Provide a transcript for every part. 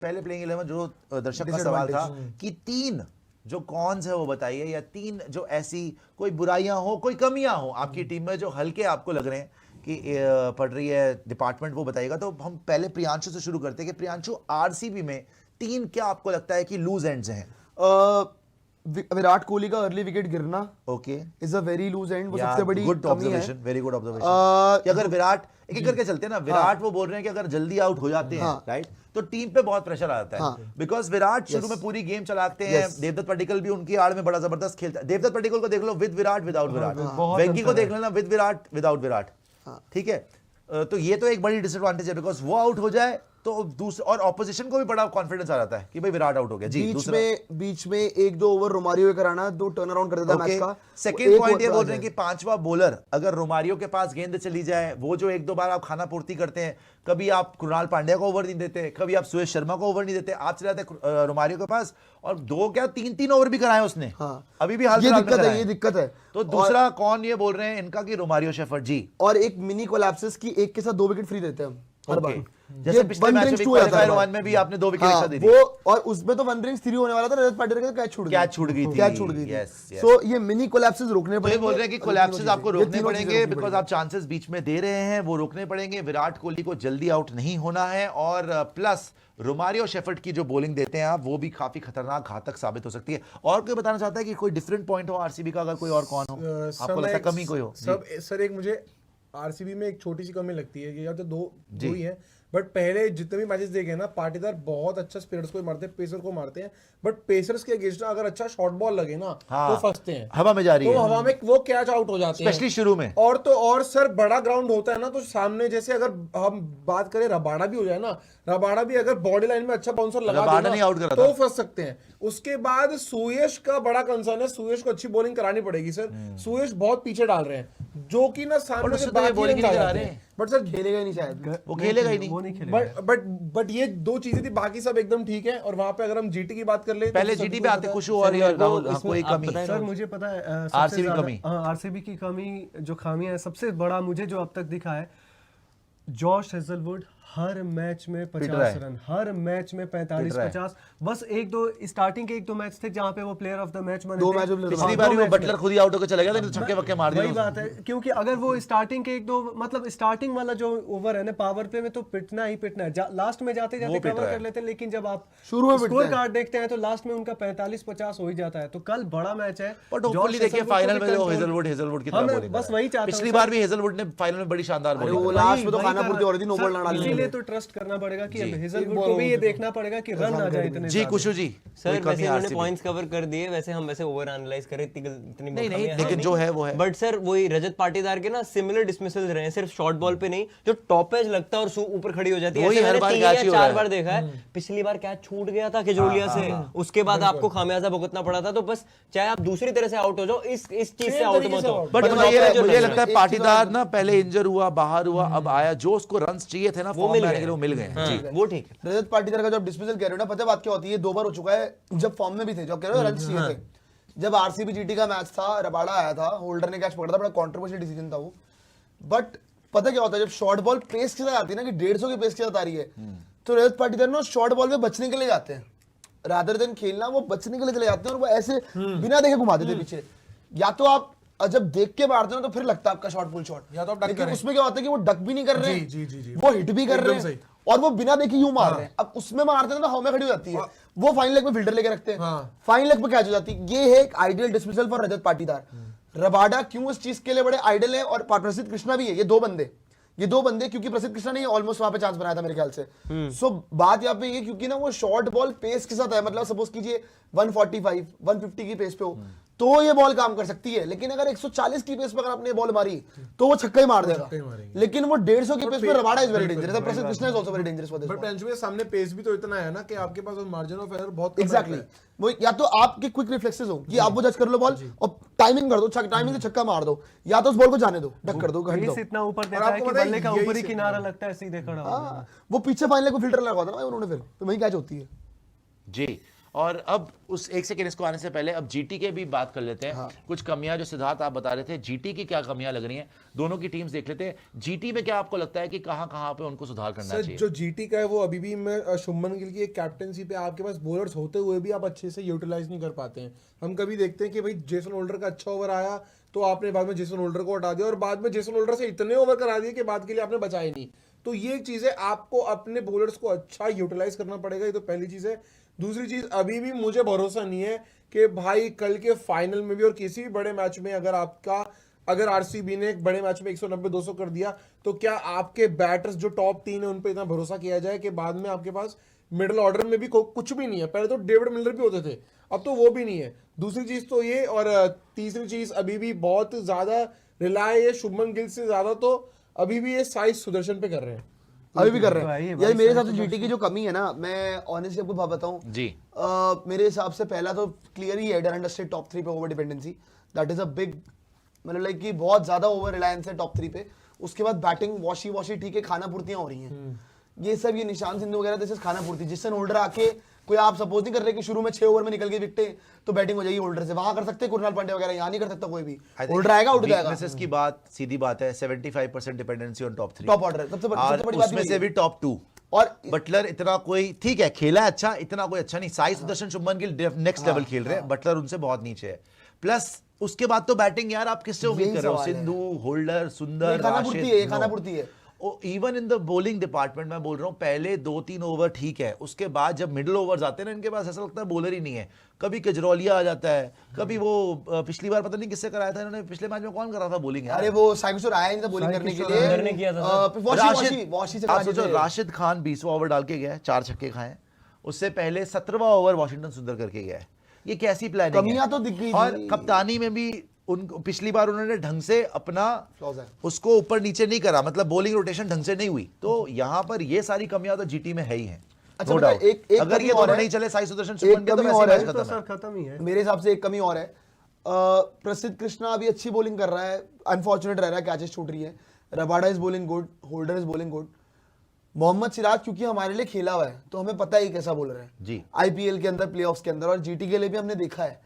पहले प्लेइंग 11 जो दर्शक का सवाल था कि 3 जो कॉन्स है वो बताइए, या 3 जो ऐसी कोई बुराइयां हो, कोई कमियां हो आपकी टीम में जो हल्के आपको लग रहे हैं कि पड़ रही है डिपार्टमेंट, वो बताइएगा। तो हम पहले प्रियांशु से शुरू करते हैं कि प्रियांशु, आरसीबी में 3 क्या आपको लगता है कि लूज एंड्स हैं? विराट कोहली का अर्ली विकेट गिरना okay is a very loose end, वो सबसे बड़ी गुड कमी है। ऑब्जर्वेशन, वेरी गुड ऑब्जर्वेशन कि अगर विराट एक करके चलते हैं ना, विराट वो बोल रहे हैं कि अगर जल्दी आउट हो जाते हैं राइट, तो टीम पे बहुत प्रेशर आ जाता है, बिकॉज विराट शुरू में पूरी गेम चलाते हैं। देवदत्त पडिक्कल भी उनकी आड़ में बड़ा जबरदस्त खेलता है। देवदत्त पडिक्कल को देख लो विद विराट, विदाउट विराट। वेंकी को देख लेना विद विराट, विदाउट विराट। ठीक है, तो ये तो एक बड़ी डिसएडवांटेज है, बिकॉज वो आउट हो जाए तो दूसरे और ऑपोजिशन को भी बड़ा कॉन्फिडेंस आ जाता है कि भाई विराट आउट हो गया जी। बीच में 1-2 ओवर रोमारियो कराना, 2 टर्न अराउंड कर देता मैच का। सेकंड पॉइंट ये बोल रहे हैं कि 5वां बॉलर अगर रोमारियो के पास गेंद चली जाए, वो जो 1-2 बार आप खाना पूर्ति करते हैं, कभी आप कृणाल पांड्या को ओवर नहीं देते, कभी आप सुरेश शर्मा को ओवर नहीं देते, आप चले जाते रोमारियो के पास और 2 क्या 3-3 ओवर भी कराए उसने। अभी भी हाल फिलहाल में ये दिक्कत है। तो दूसरा कौन ये बोल रहे हैं इनका कि रोमारियो शेफर्ड जी, और एक मिनी कोलैप्सिस की एक के साथ 2 विकेट फ्री देते हैं हम हर बार। जैसे पिछले मैच में क्वालीफायर 1 में भी आपने 2 विकेट एक्स्ट्रा दी थी वो, और उसमें तो 1 रिंग्स 3 होने वाला था, रजत पाटीदार का कैच छूट गई थी। सो ये मिनी कोलैप्सिस रोकने पड़ेंगे। तो बोल रहे हैं कि कोलैप्सेस आपको रोकने पड़ेंगे, बिकॉज आप चांसेस बीच में दे रहे हैं, वो रोकने पड़ेंगे। विराट कोहली को जल्दी आउट नहीं होना है, और प्लस रोमारियो शेफर्ड की जो बॉलिंग देते हैं आप, वो भी काफी खतरनाक घातक साबित हो सकती है। और कोई बताना चाहता है कि कोई डिफरेंट पॉइंट हो आरसीबी का, अगर कोई और कौन हो आपको लगता है कमी कोई हो? सर एक मुझे आरसीबी में एक छोटी सी कमी लगती है, या तो दो ही है, बट पहले जितने भी मैचेस देखे ना, पाटीदार बहुत अच्छा स्पिनर्स को मारते हैं, पेसर को मारते हैं, बट पेसर्स के अगेंस्ट अगर अच्छा शॉर्ट बॉल लगे ना तो फंसते हैं, हवा में जा रही है, तो हवा में वो कैच आउट हो जाते हैं स्पेशली शुरू में। और सर बड़ा ग्राउंड होता है ना, तो सामने जैसे अगर हम बात करें रबाड़ा भी हो जाए ना, रबाड़ा भी अगर बॉडी लाइन में अच्छा बाउंसर लगा दे तो फंस सकते हैं। उसके बाद सुयश का बड़ा कंसर्न है, सुयश को अच्छी बॉलिंग करानी पड़ेगी सर। सुयश बहुत पीछे डाल रहे हैं, जो कि ना सामने से बॉलिंग करा रहे हैं, बट सर खेलेगा ही नहीं, शायद वो खेलेगा ही नहीं। बट ये 2 चीजें थी, बाकी सब एकदम ठीक है। और वहां पे अगर हम जीटी की बात कर ले, पहले जीटी पे आते खुश और कोई कमी सर मुझे पता है आरसीबी कमी, आरसीबी की कमी जो खामियां है, सबसे बड़ा मुझे जो अब तक दिखा है, जॉश हेजलवुड हर मैच में 50 रन, हर मैच में 45-50। बस 1-2 स्टार्टिंग के 1-2 मैच थे जहां पे वो प्लेयर ऑफ द मैच बने थे। पिछली बार वो बटलर खुद ही आउट होकर चला गया था, छक्के वक्के मार दिए। वही बात है, क्योंकि अगर वो स्टार्टिंग के 1-2 मतलब स्टार्टिंग वाला जो ओवर है ना पावर पे में, तो पिटना ही पिटना है, लास्ट में जाते जाते कवर कर लेते हैं, लेकिन जब आप शुरू में स्कोर कार्ड देखते हैं तो लास्ट में उनका 45-50 हो ही जाता है। तो कल बड़ा मैच है, बट होपफुली देखिए फाइनल में हेजलवुड की तरह बॉलिंग, बस वही चाहता हूं। पिछली बार भी हेजलवुड ने फाइनल में बड़ी शानदार बॉलिंग, लास्ट में तो खाना पूर्ति हो रही थी, नो बॉल ना डाली। इसीलिए तो ट्रस्ट करना पड़ेगा कि हेजलवुड को भी ये देखना पड़ेगा कि रन आ जाए इतने। जी कुशु जी, सर वैसे उन्होंने पॉइंट्स कवर कर दिए, वैसे हम वैसे ओवर एनालाइज करें इतनी नहीं, लेकिन जो है वो है। बट सर वही रजत पाटीदार के ना सिमिलर डिसमिसल्स रहे हैं, सिर्फ शॉर्ट बॉल पे नहीं, जो टॉप एज लगता है और ऊपर खड़ी हो जाती है, ऐसे मैंने 3 या 4 बार देखा है। पिछली बार कैच छूट गया था केजोलिया से, उसके बाद आपको खामियाजा भुगतना पड़ा था। तो बस चाहे आप दूसरी तरह से आउट हो जाओ, इस चीज से आउट मत हो। बट मुझे लगता है पाटीदार ना पहले इंजर हुआ, बाहर हुआ, अब आया, जो उसको रन्स चाहिए थे ना वो मिल गए। वो ठीक है। रजत पाटीदार का जब डिसमिसल कह रहे हो ना, पता है बात क्या होती है, 2 बार हो चुका है, जब फॉर्म में भी थे, जो कह रहे हो रन चाहिए थे। जब आरसीबी जीटी का मैच था, रबाड़ा आया था, होल्डर ने कैच पकड़ा था, बड़ा कंट्रोवर्शियल डिसीजन था वो। बट पता क्या होता है, जब शॉर्ट बॉल पेस के साथ आती है ना, कि 150 की पेस के साथ आ रही है, तो रजत पाटीदार ना शॉर्ट बॉल में बचने के लिए जाते हैं, रादर देन खेलना, वो बचने के लिए चले जाते हैं, और वो ऐसे बिना देखे घुमा देते पीछे। या तो आप जब देख के मारते हो तो फिर लगता है आपका शॉट पुल शॉट, या तो आप लेकिन उसमें क्या होता है कि वो डक भी नहीं कर रहे हैं, वो हिट भी कर रहे हैं, और वो बिना देखे यूं मार रहे हैं। अब उसमें मारते हैं तो हवा में खड़ी हो जाती है, वो फाइन लेग में फील्डर लेके रखते हैं, फाइन लेग पे कैच हो जाती है। ये है एक ideal dismissal for Rajat Patidar. Rabada क्यों इस चीज के लिए बड़े आइडियल है, और प्रसिद्ध कृष्णा भी है, ये दो बंदे क्योंकि प्रसिद्ध कृष्णा ने ऑलमोस्ट वहां पे चांस बनाया था मेरे ख्याल से। सो बात यहाँ पे ये, क्योंकि ना वो शॉर्ट बॉल पेस के साथ है, मतलब सपोज कीजिए 145 150 की पेस पे हो तो ये बॉल काम कर सकती है, लेकिन अगर 140 की पेस पे अगर आपने बॉल मारी तो वो छक्का ही मार देगा। लेकिन वो 150 की पेस पे Rabada is very dangerous, Prasidh Krishna is also very dangerous for this. But पेंच में सामने पेस भी तो इतना है ना कि आपके पास मार्जिन ऑफ एरर बहुत एग्जैक्टली, वो या तो आपके क्विक रिफ्लेक्सेस हो कि आप वो जज कर लो बॉल और टाइमिंग कर दो, टाइमिंग से छक्का मार दो, या तो उस बॉल को जाने दो, डक कर दो, घट दो। इतना ऊपर देता है कि बल्ले का ऊपरी किनारा लगता है, सीधे खड़ा। वो पीछे फाइनल को फिल्टर लगा था ना उन्होंने, फिर तो वही कैच होती है। जी और अब उस एक सेकेंड इसको आने से पहले अब जीटी के भी बात कर लेते हैं। कुछ कमियां जो सिद्धार्थ आप बता रहे थे, जीटी की क्या कमियां लग रही हैं, दोनों की टीम्स देख लेते हैं। जीटी में क्या आपको लगता है कि कहां पे उनको सुधार करना चाहिए? जो जीटी का है वो अभी भी मैं शुभमन गिल की एक कैप्टनसी पे आपके पास बॉलर्स होते हुए भी आप अच्छे से यूटिलाइज नहीं कर पाते हैं। हम कभी देखते हैं कि भाई जेसन होल्डर का अच्छा ओवर आया तो आपने बाद में जेसन होल्डर को हटा दिया और बाद में जेसन होल्डर से इतने ओवर करा दिए कि बाद के लिए आपने बचाए नहीं। तो ये चीजें आपको अपने बॉलर्स को अच्छा यूटिलाइज करना पड़ेगा, ये तो पहली चीज है। दूसरी चीज, अभी भी मुझे भरोसा नहीं है कि भाई कल के फाइनल में भी और किसी भी बड़े मैच में अगर आरसीबी ने एक बड़े मैच में 190-200 कर दिया तो क्या आपके बैटर्स जो टॉप 3 है उन पे इतना भरोसा किया जाए कि बाद में आपके पास मिडिल ऑर्डर में भी कुछ भी नहीं है। पहले तो डेविड मिलर भी होते थे, अब तो वो भी नहीं है। दूसरी चीज तो ये, और तीसरी चीज अभी भी बहुत ज्यादा रिलाय है शुभमन गिल से ज्यादा तो अभी भी ये साई सुदर्शन पे कर रहे हैं, अभी भी कर रहे हैं। यार मेरे हिसाब से जीटी की जो कमी है ना, मैं ऑनेस्टली आपको बात बताऊं जी, मेरे हिसाब से पहला तो क्लियर ही है अंडरस्टैंड टॉप 3 पे over dependency, that is a big, मतलब लाइक कि बहुत ज्यादा ओवर रिलायंस है टॉप 3 पे। उसके बाद बैटिंग वॉशी ठीक है, खाना पूर्तियां हो रही हैं, ये सब ये निशान सिंधु वगैरह जैसे खाना पूर्ति। जिससे होल्डर आके कोई आप सपोज नहीं कर रहे कि शुरू में 6 ओवर में निकल गई विकेटें तो बैटिंग हो जाएगी होल्डर से, वहां कर सकते हैं कुणाल पांड्या वगैरह, यहाँ नहीं कर सकता कोई भी। होल्डर आएगा उठ जाएगा। वीकनेसेस की बात सीधी बात है, 75% dependency on top 3, top order सबसे बड़ी बात उसमें से भी टॉप 2 और बटलर इतना कोई ठीक है, खेला है अच्छा, इतना कोई अच्छा नहीं। साई सुदर्शन शुभमन गिल नेक्स्ट लेवल खेल रहे हैं, बटलर उनसे बहुत नीचे है। प्लस उसके बाद तो बैटिंग यार आप किससे उम्मीद कर रहे हो? सिंधु, होल्डर, सुंदर, खाना पूर्ति है। Even in the bowling department मैं बोल रहा हूँ, पहले 2-3 ओवर ठीक है, उसके बाद जब मिडिल ओवर्स आते हैं ना, इनके पास ऐसा लगता है बॉलर ही नहीं है। कभी केजरौलिया आ जाता है, कभी वो पिछली बार पता नहीं किससे कराया था इन्होंने, पिछले मैच में कौन कर रहा था बॉलिंग? अरे वो साई किशोर आया नहीं था बॉलिंग करने के लिए, राशिद खान 20वां ओवर डाल के गया, 4 छक्के खाए। उससे पहले 17वां ओवर वॉशिंगटन सुंदर करके गया है। ये कैसी प्लानिंग है? कमियां तो दिख गई। और कप्तानी में भी पिछली बार उन्होंने ढंग से अपना उसको ऊपर नीचे नहीं करा, मतलब बॉलिंग रोटेशन ढंग से नहीं हुई। तो यहाँ पर ये सारी कमियां तो जीटी में है ही हैं। अच्छा, अगर ये दोनों नहीं चले, साई सुदर्शन शुभमन गिल, तो वैसे मैच खत्म ही है। मेरे हिसाब से एक कमी और है, प्रसिद्ध कृष्णा अभी अच्छी बॉलिंग कर रहा है, अनफॉर्चुनेट रह रहा है, कैचेस छूट रही है। Rabada is bowling good, Holder is bowling good. Mohammed Siraj क्योंकि हमारे लिए खेला हुआ है तो हमें पता है कैसा बॉलर है जी, आईपीएल के अंदर, प्लेऑफ्स के अंदर, और जीटी के लिए भी हमने देखा है।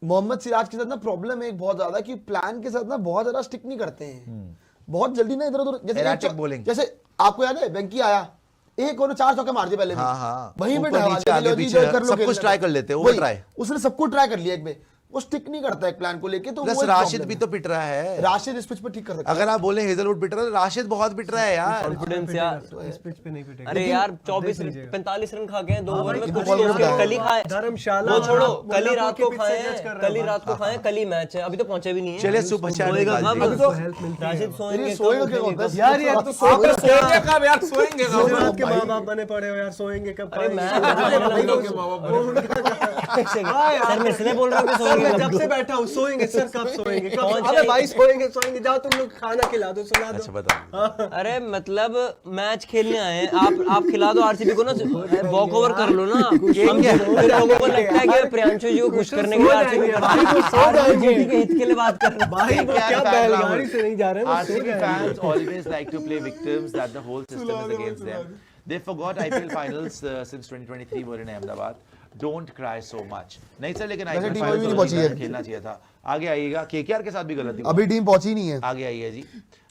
मोहम्मद सिराज के साथ ना प्रॉब्लम है एक बहुत ज्यादा कि प्लान के साथ ना बहुत ज्यादा स्टिक नहीं करते हैं, बहुत जल्दी ना इधर उधर। जैसे आपको याद है वेंकी आया, एक और 4 चौके मार दिए पहले, वहीं पे सब कुछ ट्राई कर लेते हैं, उसने सब कुछ ट्राई कर लिया एक में, वो स्टिक नहीं करता एक प्लान को लेके। तो राशिद भी तो पिट रहा है, राशिद इस पिच पे ठीक कर सकता है। अगर आप बोले हेजलवुड पिट रहा है, राशिद बहुत पिट रहा है यार, कॉन्फिडेंस यार इस पिच पे नहीं पिटेगा। अरे यार 45 रन खा गए 2 ओवर में, कुछ कल ही खाए, धर्मशाला वो छोड़ो, कल ही रात को खाए, कल ही मैच है, अभी तो पहुंचे भी नहीं है। चले सुपर चैट अभी तो राशिद सोएंगे यार, ये तो सोएंगे कब यार? सोएंगे के माँ बाप बने पड़े हो यार, सोएंगे कब? सर मैं इसलिए बोल रहा हूँ कि सोएंगे, जब से बैठा हूँ सोएंगे सर, कब सोएंगे? अबे भाई सोएंगे, जाओ तुम लोग खाना खिला दो, सुला दो। अच्छा बता। अरे मतलब मैच खेलने आए हैं, आप खिला दो आरसीबी को ना, वॉक ओवर कर लो ना। हम लोगों को लगता है कि प्रियांशु जी को खुश करने के लिए आरसीबी के हित के लिए बात कर रहे हैं। भाई वो क्या बैलगाड़ी से नहीं जा रहे हैं, RCB fans always like to play victims that the whole system is against them. They forgot IPL finals since 2023 were in Ahmedabad. Don't cry so much. नहीं सर, लेकिन IPL finals खेलना चाहिए था। आगे आइएगा, केकेआर के साथ भी गलती अभी टीम पहुंची नहीं है। आगे आइए जी।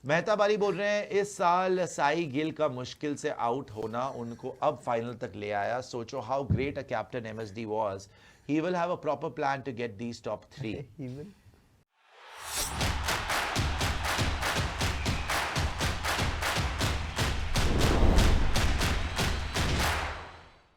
मेहता बारी बोल रहे हैं, इस साल साई गिल का मुश्किल से आउट होना उनको अब फाइनल तक ले आया। सोचो how great a captain MSD was. He will have a proper plan to get these top 3.